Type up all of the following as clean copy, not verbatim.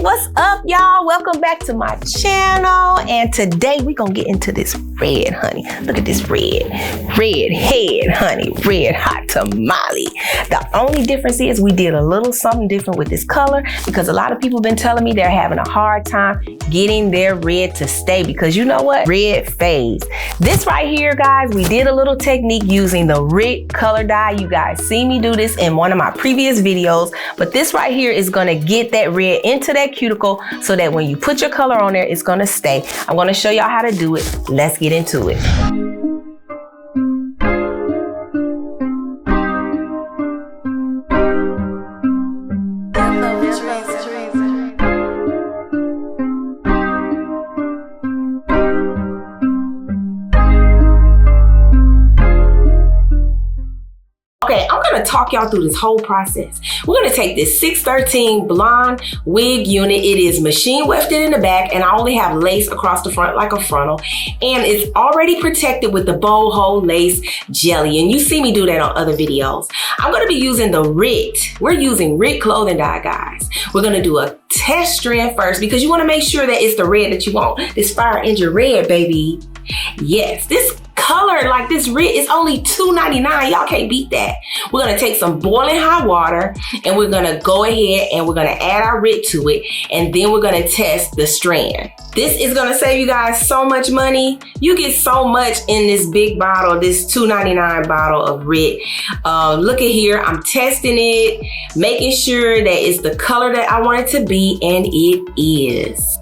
What's up, y'all? Welcome back to my channel. And today we're gonna get into this red, honey. Look at this red head, honey. Red hot tamale. The only difference is we did a little something different with this color because a lot of people been telling me they're having a hard time getting their red to stay because you know what? Red fades. This right here, guys, we did a little technique using the red color dye. You guys see me do this in one of my previous videos, but this right here is gonna get that red into that cuticle so that when you put your color on there, it's gonna stay. I'm gonna show y'all how to do it. Let's get into it. Okay, I'm gonna talk y'all through this whole process. We're gonna take this 613 blonde wig unit. It is machine wefted in the back and I only have lace across the front like a frontal. And it's already protected with the bow hole lace jelly. And you see me do that on other videos. I'm gonna be using the RIT. We're using RIT clothing dye, guys. We're gonna do a test strand first because you wanna make sure that it's the red that you want. This fire engine red, baby. Yes, this color like this red is only $2.99. Y'all can't beat that. We're gonna take some boiling hot water and we're gonna go ahead and we're gonna add our RIT to it, and then we're gonna test the strand. This is gonna save you guys so much money. You get so much in this big bottle, this $2.99 bottle of RIT. Look at here, I'm testing it, making sure that it's the color that I want it to be, and it is.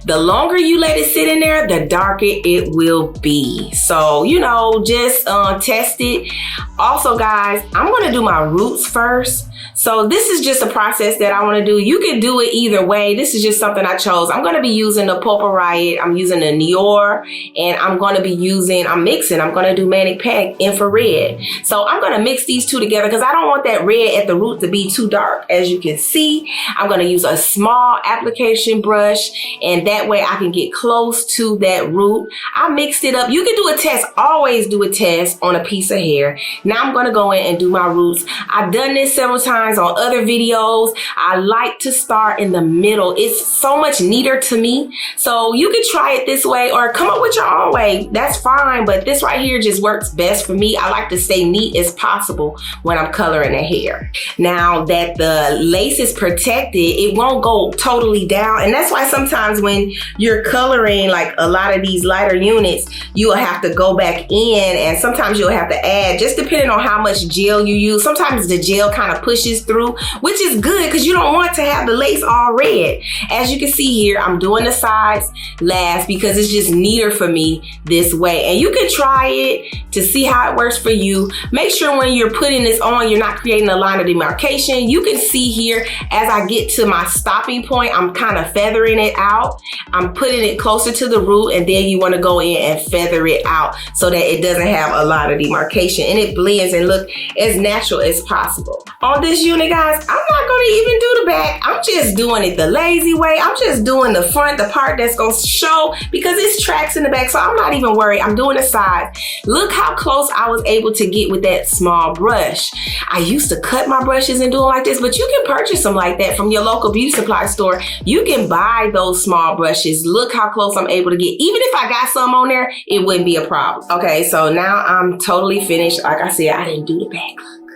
The longer you let it sit in there, the darker it will be. So, you know, just test it. Also, guys, I'm gonna do my roots first. So this is just a process that I wanna do. You can do it either way. This is just something I chose. I'm gonna be using the Purple Riot, I'm using the Nior, and I'm gonna be using, I'm gonna do Manic Panic infrared. So I'm gonna mix these two together because I don't want that red at the root to be too dark. As you can see, I'm gonna use a small application brush, and that way I can get close to that root. I mixed it up. You can do a test, always do a test on a piece of hair. Now I'm gonna go in and do my roots. I've done this several times on other videos. I like to start in the middle. It's so much neater to me. So you can try it this way or come up with your own way. That's fine, but this right here just works best for me. I like to stay neat as possible when I'm coloring the hair. Now that the lace is protected, it won't go totally down. And that's why sometimes when you're coloring like a lot of these lighter units, you will have to go back in and sometimes you'll have to add, just depending on how much gel you use. Sometimes the gel kind of pushes through, which is good because you don't want to have the lace all red. As you can see here, I'm doing the sides last because it's just neater for me this way. And you can try it to see how it works for you. Make sure when you're putting this on, you're not creating a line of demarcation. You can see here, as I get to my stopping point, I'm kind of feathering it out. I'm putting it closer to the root, and then you want to go in and feather it out so that it doesn't have a lot of demarcation and it blends and look as natural as possible. On this unit, guys, I'm not going to even do the back. I'm just doing it the lazy way. I'm just doing the front, the part that's going to show because it's tracks in the back, so I'm not even worried. I'm doing the sides. Look how close I was able to get with that small brush. I used to cut my brushes and do them like this, but you can purchase them like that from your local beauty supply store. You can buy those small brushes. Look how close I'm able to get. Even if I got some on there, it wouldn't be a problem. Okay, so now I'm totally finished. Like I said, I didn't do the back. Look,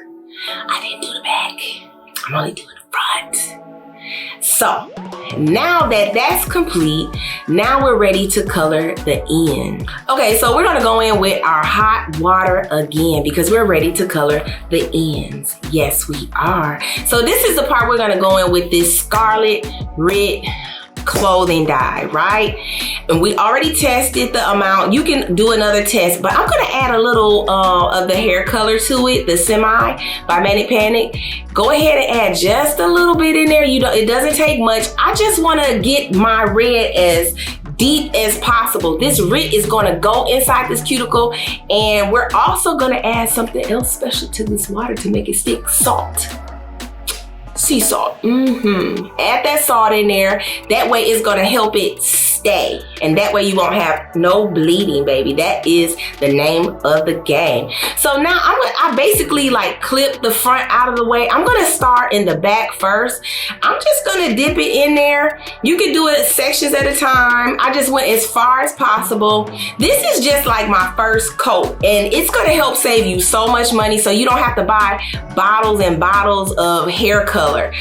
I didn't do the back. I'm only doing the front. So now that that's complete, now we're ready to color the end. Okay, so we're gonna go in with our hot water again because we're ready to color the ends. Yes, we are. So this is the part we're gonna go in with this Scarlet RIT clothing dye, right? And we already tested the amount. You can do another test, but I'm gonna add a little of the hair color to it, the Semi by Manic Panic. Go ahead and add just a little bit in there. You know, it doesn't take much. I just wanna get my red as deep as possible. This RIT is gonna go inside this cuticle, and we're also gonna add something else special to this water to make it stick, salt. Sea salt. Add that salt in there. That way it's gonna help it stay. And that way you won't have no bleeding, baby. That is the name of the game. So now I basically like clip the front out of the way. I'm gonna start in the back first. I'm just gonna dip it in there. You can do it sections at a time. I just went as far as possible. This is just like my first coat, and it's gonna help save you so much money so you don't have to buy bottles and bottles of hair color.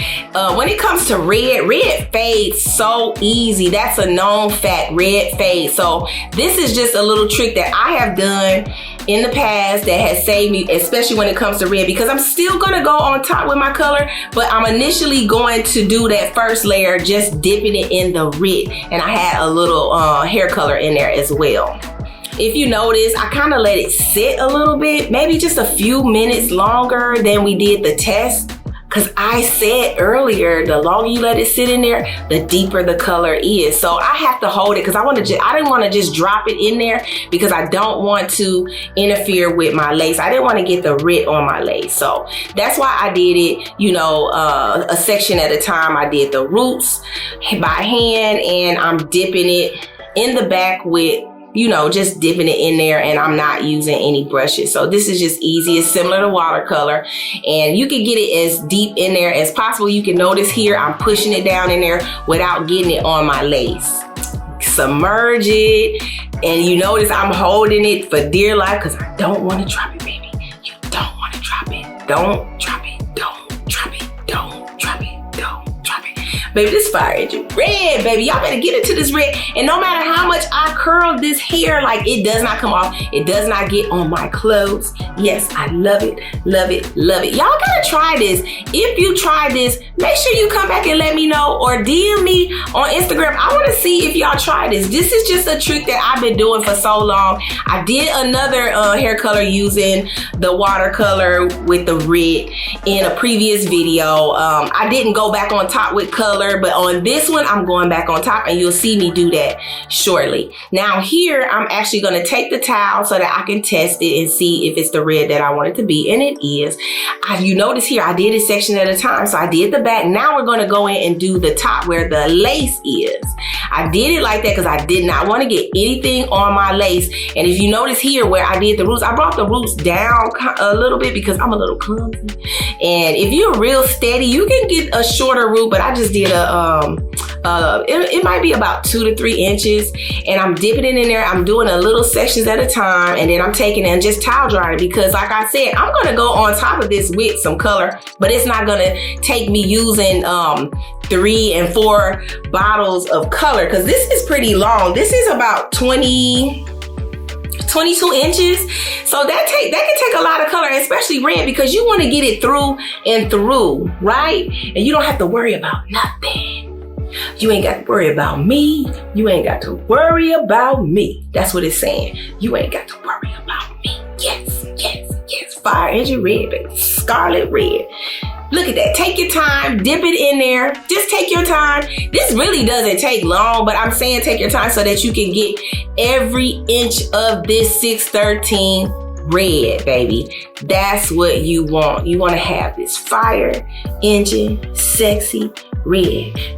When it comes to red fades so easy. That's a known fact, red fades. So this is just a little trick that I have done in the past that has saved me, especially when it comes to red, because I'm still gonna go on top with my color, but I'm initially going to do that first layer, just dipping it in the red. And I had a little hair color in there as well. If you notice, I kind of let it sit a little bit, maybe just a few minutes longer than we did the test. Because I said earlier, the longer you let it sit in there, the deeper the color is. So I have to hold it because I didn't want to just drop it in there because I don't want to interfere with my lace. I didn't want to get the rit on my lace. So that's why I did it, you know, a section at a time. I did the roots by hand, and I'm dipping it in the back with, you know, just dipping it in there, and I'm not using any brushes. So this is just easy. It's similar to watercolor, and you can get it as deep in there as possible. You can notice here, I'm pushing it down in there without getting it on my lace. Submerge it, and you notice I'm holding it for dear life because I don't want to drop it, baby. You don't want to drop it. Don't drop it. Don't drop it. Don't drop it. Don't drop it. Baby, this fire engine red, baby. Y'all better get into this red. And no matter how much I curl this hair, like, it does not come off. It does not get on my clothes. Yes, I love it, love it, love it. Y'all gotta try this. If you try this, make sure you come back and let me know, or DM me on Instagram. I wanna see if y'all try this. This is just a trick that I've been doing for so long. I did another hair color using the watercolor with the red in a previous video. I didn't go back on top with color, but on this one, I'm going back on top, and you'll see me do that shortly. Now here, I'm actually gonna take the towel so that I can test it and see if it's the red that I want it to be, and it is. You notice here, I did it section at a time, so I did the back. Now we're gonna go in and do the top where the lace is. I did it like that because I did not want to get anything on my lace. And if you notice here where I did the roots, I brought the roots down a little bit because I'm a little clumsy. And if you're real steady, you can get a shorter root, but I just did it might be about 2 to 3 inches, and I'm dipping it in there. I'm doing a little sections at a time, and then I'm taking it and just towel drying, because like I said, I'm gonna go on top of this with some color, but it's not gonna take me using 3 and 4 bottles of color, because this is pretty long. This is about 22 inches. So that can take a lot of color, especially red, because you want to get it through and through, right? And you don't have to worry about nothing. You ain't got to worry about me. You ain't got to worry about me. That's what it's saying. You ain't got to worry about me. Yes, yes, yes. Fire engine red, baby. Scarlet red. Look at that. Take your time. Dip it in there. Just take your time. This really doesn't take long, but I'm saying take your time so that you can get every inch of this 613 red, baby. That's what you want. You want to have this fire engine, sexy red head.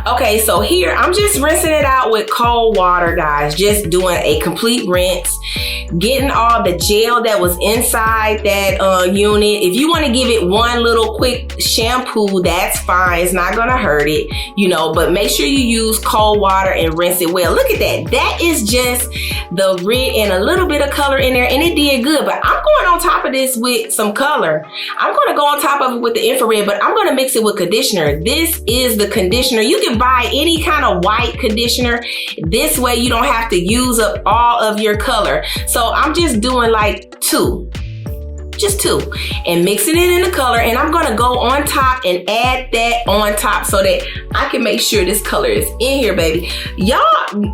Okay, so here I'm just rinsing it out with cold water, guys. Just doing a complete rinse, getting all the gel that was inside that unit. If you want to give it one little quick shampoo, that's fine. It's not gonna hurt it, you know, but make sure you use cold water and rinse it well. Look at that. That is just the red and a little bit of color in there, and it did good. But I'm going on top of this with some color. I'm gonna go on top of it with the infrared, but I'm gonna mix it with conditioner. This is the conditioner. You can buy any kind of white conditioner. This way you don't have to use up all of your color. So I'm just doing like 2. Just 2, and mixing it in the color, and I'm gonna go on top and add that on top so that I can make sure this color is in here, baby. Y'all,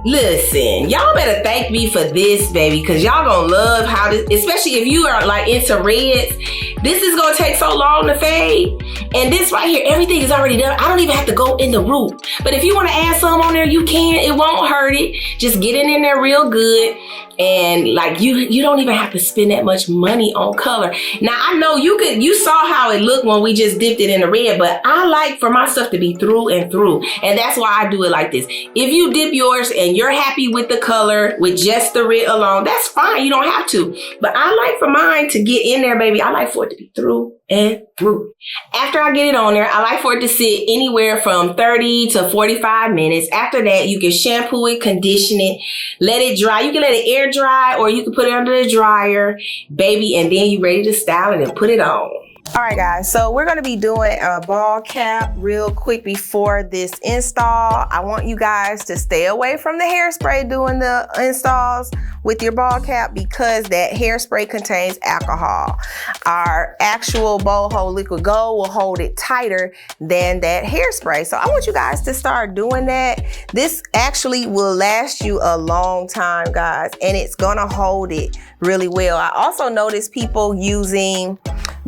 listen, y'all better thank me for this, baby, because y'all gonna love how this, especially if you are like into reds, this is gonna take so long to fade. And this right here, everything is already done. I don't even have to go in the root. But if you wanna add some on there, you can. It won't hurt it. Just get it in there real good. And like you don't even have to spend that much money on color. Now I know you saw how it looked when we just dipped it in the red, but I like for my stuff to be through and through. And that's why I do it like this. If you dip yours and you're happy with the color with just the red alone, that's fine. You don't have to. But I like for mine to get in there, baby. I like for it to be through and through. After I get it on there, I like for it to sit anywhere from 30 to 45 minutes. After that, you can shampoo it, condition it, let it dry. You can let it air dry or you can put it under the dryer, baby, and then you're ready to style it and put it on. All right, guys, so we're gonna be doing a ball cap real quick before this install. I want you guys to stay away from the hairspray doing the installs with your ball cap because that hairspray contains alcohol. Our actual boho liquid gold will hold it tighter than that hairspray. So I want you guys to start doing that. This actually will last you a long time, guys, and it's gonna hold it really well. I also noticed people using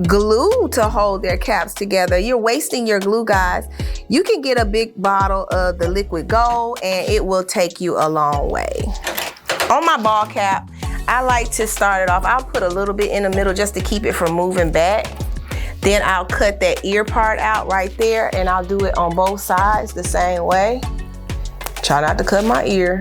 glue to hold their caps together. You're wasting your glue, guys. You can get a big bottle of the liquid gold and it will take you a long way. On my ball cap, I like to start it off. I'll put a little bit in the middle just to keep it from moving back. Then I'll cut that ear part out right there and I'll do it on both sides the same way. Try not to cut my ear.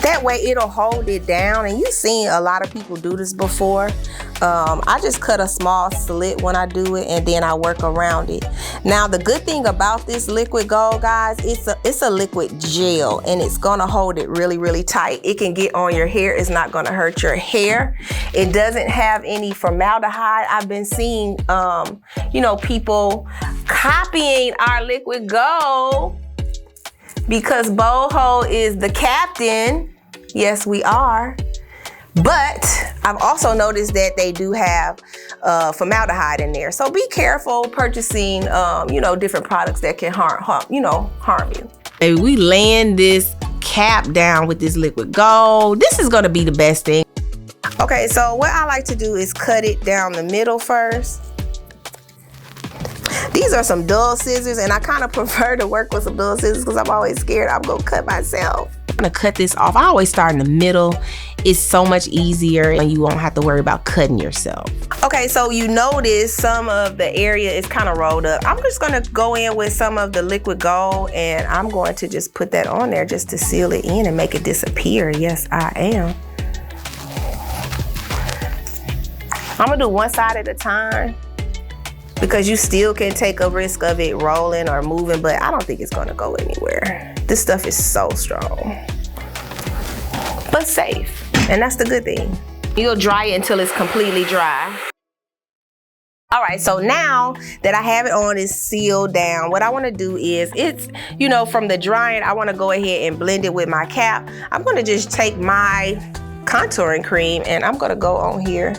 That way it'll hold it down, and you've seen a lot of people do this before. I just cut a small slit when I do it and then I work around it. Now the good thing about this liquid gold, guys, it's a liquid gel and it's gonna hold it really, really tight. It can get on your hair, it's not gonna hurt your hair. It doesn't have any formaldehyde. I've been seeing people copying our liquid gold because boho is the captain. Yes, we are. But I've also noticed that they do have formaldehyde in there. So be careful purchasing, different products that can harm you. Hey, we laying this cap down with this liquid gold. This is gonna be the best thing. Okay, so what I like to do is cut it down the middle first. These are some dull scissors, and I kind of prefer to work with some dull scissors because I'm always scared I'm gonna cut myself. I'm gonna cut this off. I always start in the middle. It's so much easier and you won't have to worry about cutting yourself. Okay, so you notice some of the area is kind of rolled up. I'm just gonna go in with some of the liquid gold and I'm going to just put that on there just to seal it in and make it disappear. Yes, I am. I'm gonna do one side at a time because you still can take a risk of it rolling or moving, but I don't think it's gonna go anywhere. This stuff is so strong, but safe. And that's the good thing. You'll dry it until it's completely dry. All right, so now that I have it on, it's sealed down. What I wanna do is, from the drying, I wanna go ahead and blend it with my cap. I'm gonna just take my contouring cream and I'm gonna go on here.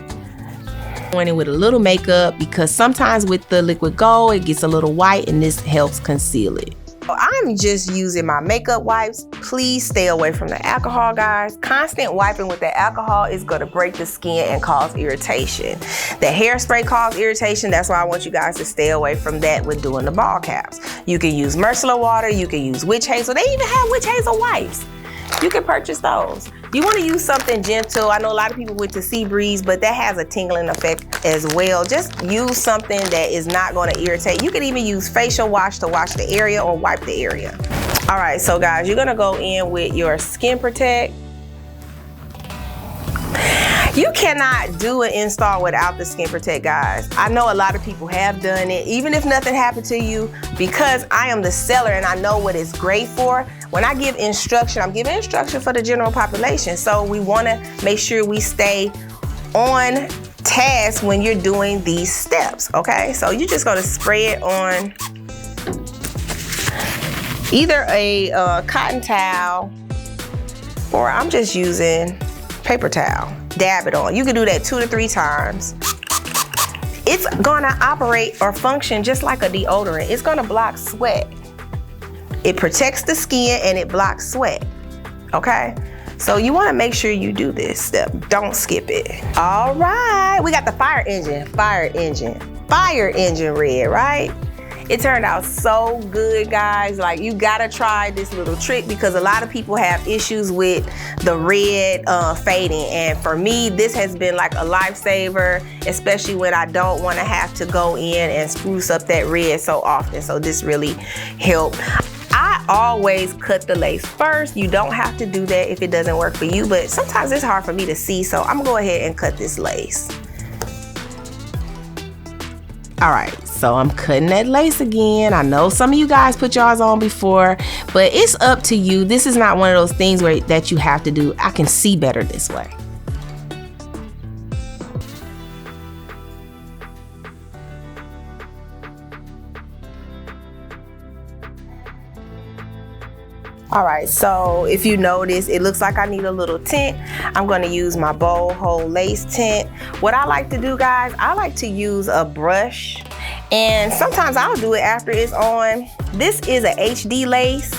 Going in with a little makeup because sometimes with the liquid gold, it gets a little white and this helps conceal it. I'm just using my makeup wipes. Please stay away from the alcohol, guys. Constant wiping with the alcohol is gonna break the skin and cause irritation. The hairspray causes irritation. That's why I want you guys to stay away from that with doing the ball caps. You can use micellar water, you can use witch hazel. They even have witch hazel wipes. You can purchase those. You want to use something gentle. I know a lot of people went to Sea Breeze, but that has a tingling effect as well. Just use something that is not going to irritate. You can even use facial wash to wash the area or wipe the area. All right, so guys, you're going to go in with your Skin Protect. You cannot do an install without the Skin Protect, guys. I know a lot of people have done it, even if nothing happened to you, because I am the seller and I know what it's great for. When I give instruction, I'm giving instruction for the general population. So we wanna make sure we stay on task when you're doing these steps, okay? So you're just gonna spray it on either a cotton towel, or I'm just using paper towel. Dab it on. You can do that 2 to 3 times. It's gonna operate or function just like a deodorant. It's gonna block sweat. It protects the skin and it blocks sweat, okay? So you wanna make sure you do this step. Don't skip it. All right, we got the fire engine red, right? It turned out so good, guys. Like, you gotta try this little trick because a lot of people have issues with the red fading. And for me, this has been like a lifesaver, especially when I don't wanna have to go in and spruce up that red so often. So this really helped. I always cut the lace first. You don't have to do that if it doesn't work for you, but sometimes it's hard for me to see, so I'm gonna go ahead and cut this lace. All right, so I'm cutting that lace again. I know some of you guys put yours on before, but it's up to you. This is not one of those things that you have to do. I can see better this way. All right, so if you notice, it looks like I need a little tint. I'm gonna use my bow hole lace tint. What I like to do, guys, I like to use a brush, and sometimes I'll do it after it's on. This is a HD lace.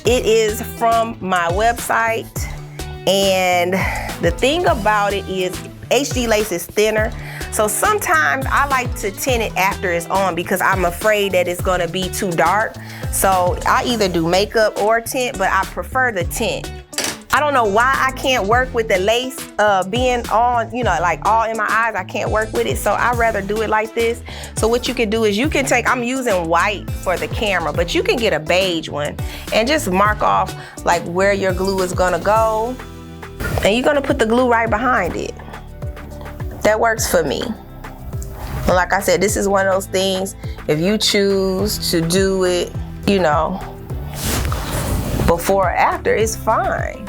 It is from my website, and the thing about it is HD lace is thinner. So sometimes I like to tint it after it's on because I'm afraid that it's gonna be too dark. So I either do makeup or tint, but I prefer the tint. I don't know why I can't work with the lace being on, you know, like all in my eyes. I can't work with it, so I'd rather do it like this. So what you can do is you can take, I'm using white for the camera, but you can get a beige one and just mark off like where your glue is gonna go. And you're gonna put the glue right behind it. That works for me. And like I said, this is one of those things, if you choose to do it, you know, before or after, it's fine.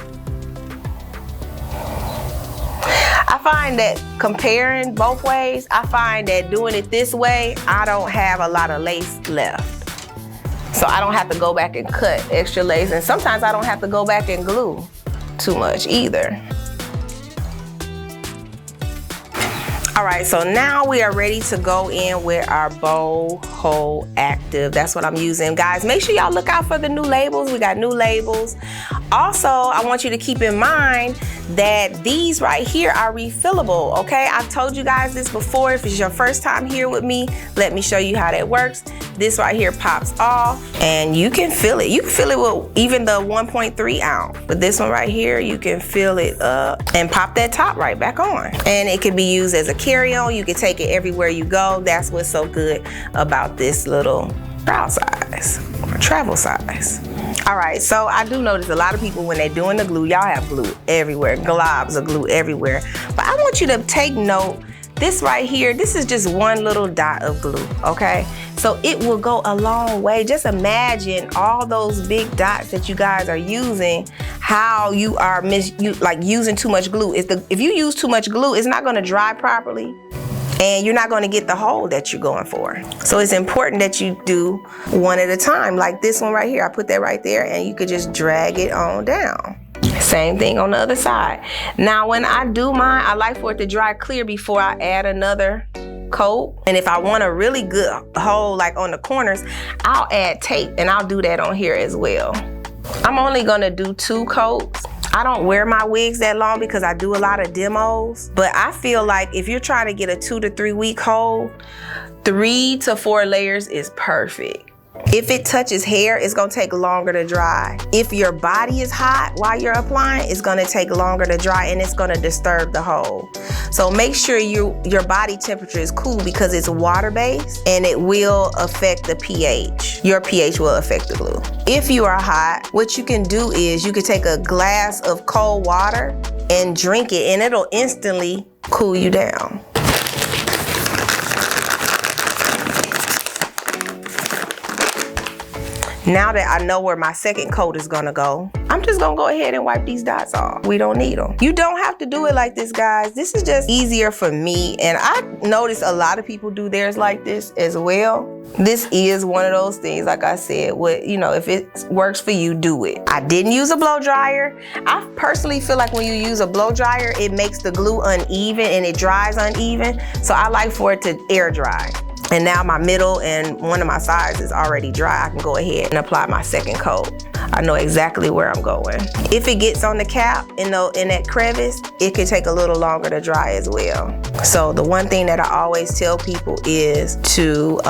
I find that comparing both ways, I find that doing it this way, I don't have a lot of lace left. So I don't have to go back and cut extra lace, and sometimes I don't have to go back and glue too much either. All right, so now we are ready to go in with our bow hole active. That's what I'm using. Guys, make sure y'all look out for the new labels. We got new labels. Also, I want you to keep in mind that these right here are refillable, okay? I've told you guys this before. If it's your first time here with me, let me show you how that works. This right here pops off and you can fill it. You can fill it with even the 1.3 ounce. But this one right here, you can fill it up and pop that top right back on. And it can be used as a carry-on. You can take it everywhere you go. That's what's so good about this little travel size. All right, so I do notice a lot of people when they're doing the glue, y'all have glue everywhere, globs of glue everywhere. But I want you to take note, this right here, this is just one little dot of glue, okay? So it will go a long way. Just imagine all those big dots that you guys are using, how you are using too much glue. If you use too much glue, it's not gonna dry properly, and you're not gonna get the hole that you're going for. So it's important that you do one at a time. Like this one right here, I put that right there and you could just drag it on down. Same thing on the other side. Now when I do mine, I like for it to dry clear before I add another coat. And if I want a really good hole like on the corners, I'll add tape, and I'll do that on here as well. I'm only gonna do 2 coats. I don't wear my wigs that long because I do a lot of demos, but I feel like if you're trying to get a 2 to 3 week hold, 3 to 4 layers is perfect. If it touches hair, it's gonna take longer to dry. If your body is hot while you're applying, it's gonna take longer to dry and it's gonna disturb the hole. So make sure your body temperature is cool because it's water-based and it will affect the pH. Your pH will affect the glue. If you are hot, what you can do is you can take a glass of cold water and drink it, and it'll instantly cool you down. Now that I know where my second coat is gonna go, I'm just gonna go ahead and wipe these dots off. We don't need them. You don't have to do it like this, guys. This is just easier for me, and I notice a lot of people do theirs like this as well. This is one of those things, like I said, if it works for you, do it. I didn't use a blow dryer. I personally feel like when you use a blow dryer, it makes the glue uneven and it dries uneven. So I like for it to air dry. And now my middle and one of my sides is already dry. I can go ahead and apply my second coat. I know exactly where I'm going. If it gets on the cap in that crevice, it can take a little longer to dry as well. So the one thing that I always tell people is to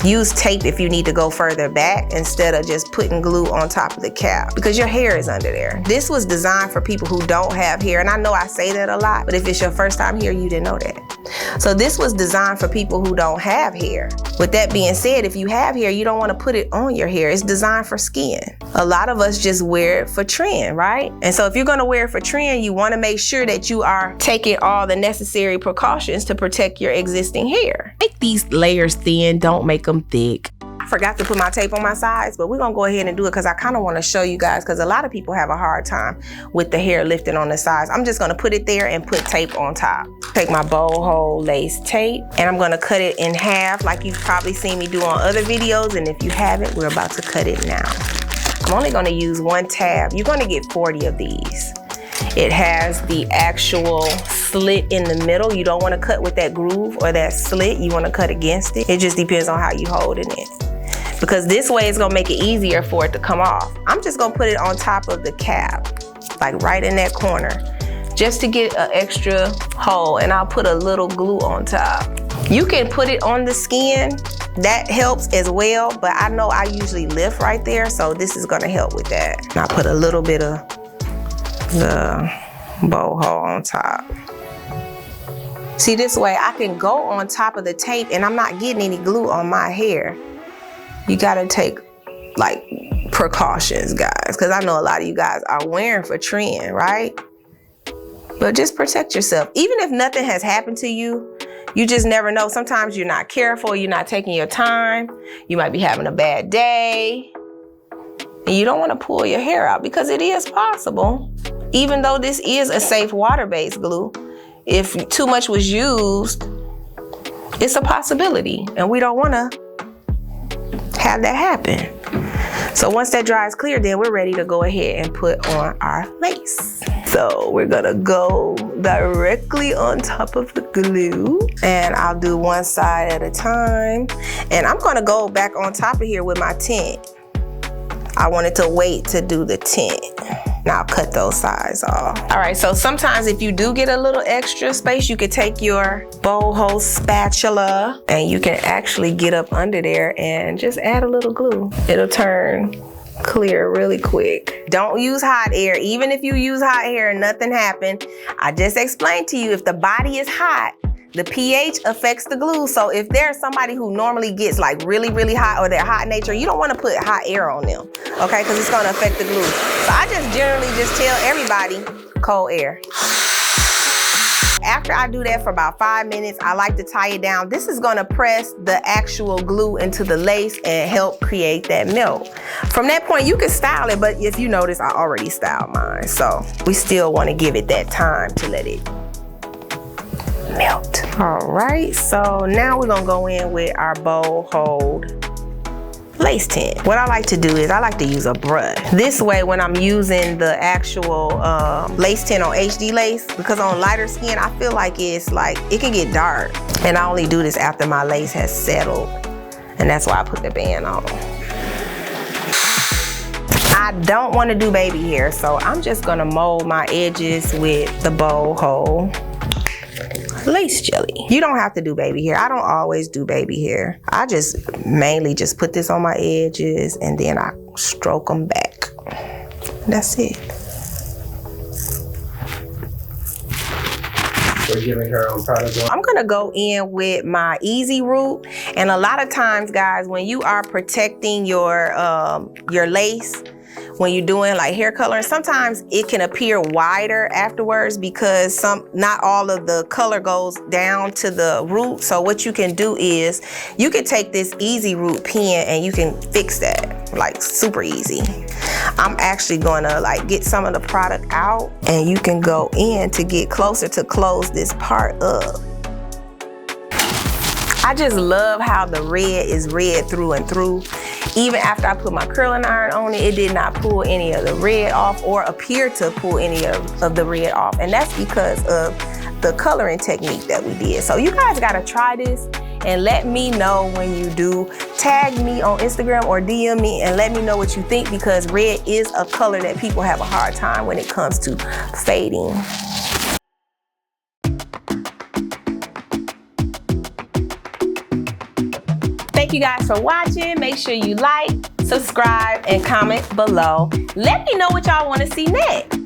use tape if you need to go further back instead of just putting glue on top of the cap, because your hair is under there. This was designed for people who don't have hair, and I know I say that a lot, but if it's your first time here, you didn't know that. So this was designed for people who don't have hair. With that being said, if you have hair, you don't want to put it on your hair. It's designed for skin. A lot of us just wear it for trend, right? And so if you're going to wear it for trend, you want to make sure that you are taking all the necessary precautions to protect your existing hair. Make these layers thin, don't make them thick. I forgot to put my tape on my sides, but we're gonna go ahead and do it because I kind of want to show you guys, because a lot of people have a hard time with the hair lifting on the sides. I'm just gonna put it there and put tape on top. Take my bow hole lace tape and I'm gonna cut it in half like you've probably seen me do on other videos, and if you haven't, we're about to cut it now. I'm only gonna use one tab. You're gonna get 40 of these. It has the actual slit in the middle. You don't want to cut with that groove or that slit. You want to cut against it. It just depends on how you holding it, because this way it's gonna make it easier for it to come off. I'm just gonna put it on top of the cap, like right in that corner, just to get an extra hole, and I'll put a little glue on top. You can put it on the skin, that helps as well, but I know I usually lift right there, so this is gonna help with that. And I'll put a little bit of the bow hole on top. See, this way I can go on top of the tape and I'm not getting any glue on my hair. You gotta take like precautions, guys, because I know a lot of you guys are wearing for trend, right? But just protect yourself. Even if nothing has happened to you, you just never know. Sometimes you're not careful, you're not taking your time, you might be having a bad day, and you don't want to pull your hair out, because it is possible. Even though this is a safe water-based glue, if too much was used, it's a possibility, and we don't want to have that happen. So once that dries clear, then we're ready to go ahead and put on our lace. So we're gonna go directly on top of the glue, and I'll do one side at a time. And I'm gonna go back on top of here with my tint. I wanted to wait to do the tint. Now I'll cut those sides off. All right, so sometimes if you do get a little extra space, you could take your bow hole spatula and you can actually get up under there and just add a little glue. It'll turn clear really quick. Don't use hot air. Even if you use hot air and nothing happened, I just explained to you, if the body is hot, the pH affects the glue. So if there's somebody who normally gets like really, really hot, or they're hot nature, you don't want to put hot air on them, okay? Because it's going to affect the glue. So I just generally just tell everybody cold air. After I do that for about 5 minutes, I like to tie it down. This is going to press the actual glue into the lace and help create that melt. From that point, you can style it, but if you notice, I already styled mine. So we still want to give it that time to let it melt. All right, so now we're gonna go in with our bow hold lace tint. What I like to do is I like to use a brush. This way, when I'm using the actual lace tint on HD lace, because on lighter skin, I feel like it can get dark. And I only do this after my lace has settled. And that's why I put the band on. I don't want to do baby hair, so I'm just gonna mold my edges with the bow hole lace jelly. You don't have to do baby hair. I don't always do baby hair. I just mainly just put this on my edges and then I stroke them back. That's it. We're giving her own product. I'm gonna go in with my easy root, and a lot of times, guys, when you are protecting your lace, when you're doing like hair coloring, sometimes it can appear wider afterwards because not all of the color goes down to the root. So what you can do is you can take this easy root pen and you can fix that like super easy. I'm actually gonna like get some of the product out, and you can go in to get closer to close this part up. I just love how the red is red through and through. Even after I put my curling iron on it, it did not pull any of the red off or appear to pull any of the red off. And that's because of the coloring technique that we did. So you guys gotta try this and let me know when you do tag me on Instagram or DM me and let me know what you think, because red is a color that people have a hard time when it comes to fading. Thank you guys for watching. Make sure you like, subscribe, and comment below. Let me know what y'all want to see next.